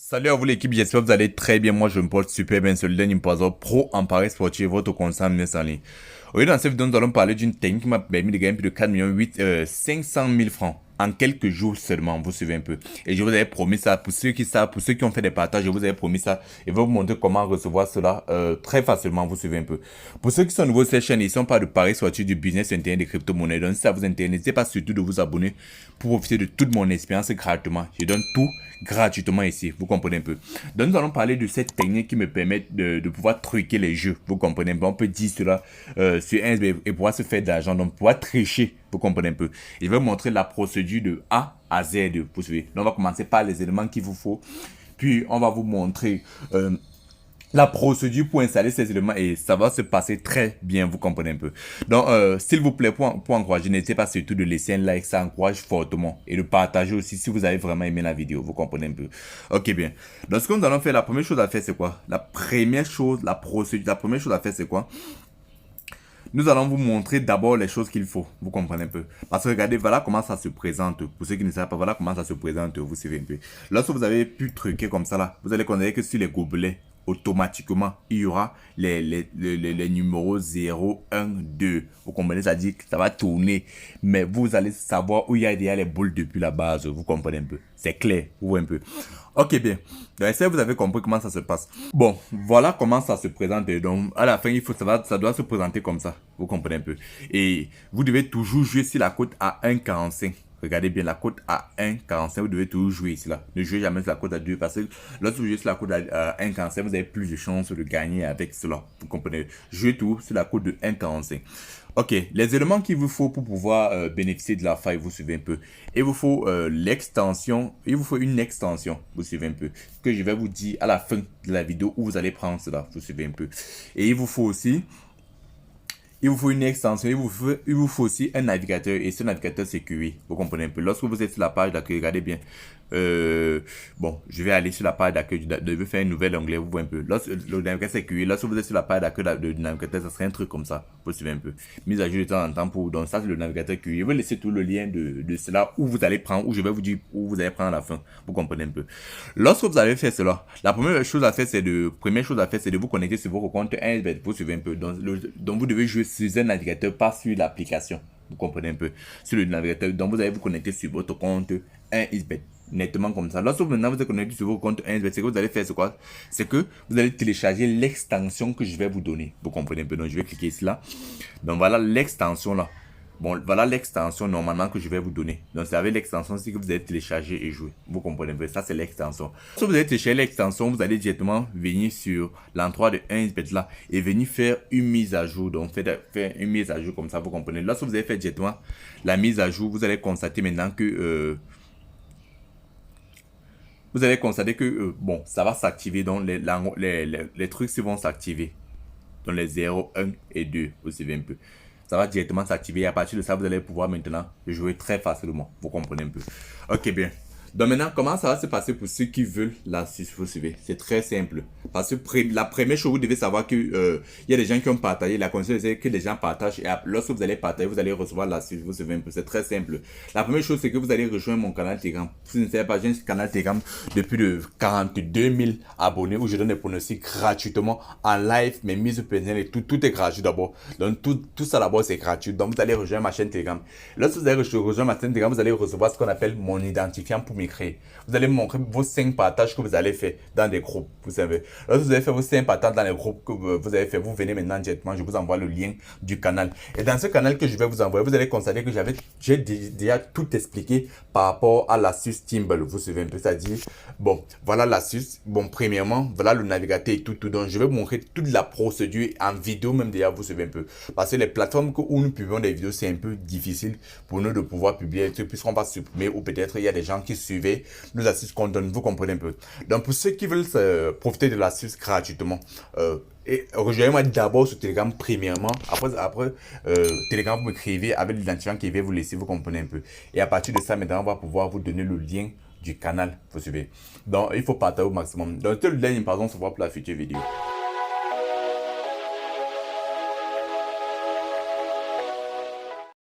Salut à vous l'équipe, j'espère que vous allez très bien. Moi je me porte super bien, c'est le dernier Imposer Pro en Paris sportif, votre conseil mieux en ligne. Aujourd'hui dans cette vidéo nous allons parler d'une technique qui m'a permis de gagner plus de 4 millions 500 000 francs en quelques jours seulement, vous suivez un peu. Et je vous avais promis ça, pour ceux qui savent, pour ceux qui ont fait des partages, je vous avais promis ça. Et je vais vous montrer comment recevoir cela très facilement, vous suivez un peu. Pour ceux qui sont nouveaux sur cette chaîne, ils sont pas de Paris sportif, du business internet des crypto-monnaies. Donc si ça vous intéresse, n'hésitez pas surtout de vous abonner pour profiter de toute mon expérience gratuitement. Je donne tout gratuitement ici, vous comprenez un peu. Donc nous allons parler de cette technique qui me permet de pouvoir truquer les jeux, vous comprenez un peu. On peut dire cela sur un et pouvoir se faire de l'argent, donc pouvoir tricher, vous comprenez un peu. Et je vais vous montrer la procédure de A à Z, vous suivez. Donc on va commencer par les éléments qu'il vous faut, puis on va vous montrer la procédure pour installer ces éléments et ça va se passer très bien, vous comprenez un peu. Donc, s'il vous plaît, pour encourager, n'hésitez pas surtout de laisser un like, ça encourage fortement. Et de partager aussi si vous avez vraiment aimé la vidéo, vous comprenez un peu. Ok, bien. Donc, ce que nous allons faire, la première chose à faire, c'est quoi? La première chose, la procédure, la première chose à faire, c'est quoi? Nous allons vous montrer d'abord les choses qu'il faut, vous comprenez un peu. Parce que regardez, voilà comment ça se présente. Pour ceux qui ne savent pas, voilà comment ça se présente, vous savez un peu. Lorsque vous avez pu truquer comme ça là, vous allez considérer que sur les gobelets, automatiquement, il y aura les numéros 0, 1, 2. Vous comprenez, ça dit que ça va tourner. Mais vous allez savoir où il y a déjà les boules depuis la base, vous comprenez un peu. C'est clair, vous voyez un peu. Ok, bien. Donc, ça, vous avez compris comment ça se passe. Bon, voilà comment ça se présente. Donc, à la fin, ça doit se présenter comme ça. Vous comprenez un peu. Et vous devez toujours jouer sur la cote à 1,45. Regardez bien la cote à 1,45. Vous devez toujours jouer ici là. Ne jouez jamais sur la cote à 2 parce que lorsque vous jouez sur la cote à 1,45, vous avez plus de chances de gagner avec cela. Vous comprenez. Jouez tout sur la cote de 1,45. Ok, les éléments qu'il vous faut pour pouvoir bénéficier de la faille, vous suivez un peu. Il vous faut l'extension, il vous faut une extension, vous suivez un peu. Que je vais vous dire à la fin de la vidéo où vous allez prendre cela, vous suivez un peu. Et il vous faut aussi une extension, il vous faut aussi un navigateur et ce navigateur c'est QI, vous comprenez un peu. Lorsque vous êtes sur la page d'accueil, regardez bien. Bon, je vais aller sur la page d'accueil, je vais faire un nouvel onglet, vous voyez un peu. Lorsque le navigateur c'est QI, lorsque vous êtes sur la page d'accueil du navigateur, ça serait un truc comme ça, vous suivez un peu. Mise à jour de temps en temps pour, donc ça c'est le navigateur QI. Je vais laisser tout le lien de cela où vous allez prendre, où je vais vous dire où vous allez prendre à la fin, vous comprenez un peu. Lorsque vous allez faire cela, la première chose à faire c'est de vous connecter sur votre compte 1xbet, vous suivez un peu. Donc vous devez jouer sur un navigateur, pas sur l'application. Vous comprenez un peu. Sur le navigateur, donc vous allez vous connecter sur votre compte 1xbet. Nettement comme ça. Lorsque maintenant vous êtes connecté sur votre compte 1xbet, ce que vous allez faire, c'est quoi? C'est que vous allez télécharger l'extension que je vais vous donner. Vous comprenez un peu. Donc je vais cliquer ici là. Donc voilà l'extension là. Bon, voilà l'extension normalement que je vais vous donner. Donc, c'est avec l'extension ici que vous allez télécharger et jouer. Vous comprenez un peu, ça c'est l'extension. Si vous allez télécharger l'extension, vous allez directement venir sur l'endroit de 1xbet là et venir faire une mise à jour. Donc, faire une mise à jour comme ça, vous comprenez. Lorsque vous allez faire directement la mise à jour, vous allez constater maintenant que bon, ça va s'activer. Donc, les trucs vont s'activer. Dans les 0, 1 et 2, vous suivez un peu. Ça va directement s'activer et à partir de ça, vous allez pouvoir maintenant jouer très facilement. Vous comprenez un peu. Ok, bien. Donc maintenant, comment ça va se passer pour ceux qui veulent l'astuce, vous suivez? C'est très simple. Parce que la première chose, vous devez savoir que il y a des gens qui ont partagé. La condition, c'est que les gens partagent. Et lorsque vous allez partager, vous allez recevoir l'astuce, vous suivez un peu. C'est très simple. La première chose, c'est que vous allez rejoindre mon canal Telegram. Si vous ne savez pas, j'ai un canal Telegram depuis de 42 000 abonnés où je donne des pronostics gratuitement en live, mes mises personnelles et tout. Tout est gratuit d'abord. Donc tout ça d'abord, c'est gratuit. Donc vous allez rejoindre ma chaîne Telegram. Lorsque vous allez rejoindre ma chaîne Telegram, vous allez recevoir ce qu'on appelle mon identifiant pour m'écrire. Vous allez me montrer vos 5 partages que vous allez faire dans des groupes, vous savez. Lorsque vous avez fait vos 5 partages dans les groupes que vous avez fait, vous venez maintenant directement, je vous envoie le lien du canal. Et dans ce canal que je vais vous envoyer, vous allez constater que j'ai déjà tout expliqué par rapport à l'astuce Timble. Vous suivez un peu, c'est-à-dire, bon, voilà l'astuce. Bon, premièrement, voilà le navigateur et tout. Donc, je vais vous montrer toute la procédure en vidéo, même déjà, vous suivez un peu. Parce que les plateformes où nous publions des vidéos, c'est un peu difficile pour nous de pouvoir publier des trucs puisqu'on va supprimer ou peut-être il y a des gens qui suivaient nos astuces qu'on donne, vous comprenez un peu. Donc pour ceux qui veulent profiter de l'astuce gratuitement, et rejoignez-moi d'abord sur Telegram premièrement. Après Telegram, vous m'écrivez avec l'identifiant qui va vous laisser, vous comprenez un peu. Et à partir de ça, maintenant, on va pouvoir vous donner le lien du canal, vous suivez. Donc il faut partager au maximum. Donc le lien, par exemple, on se voit pour la future vidéo.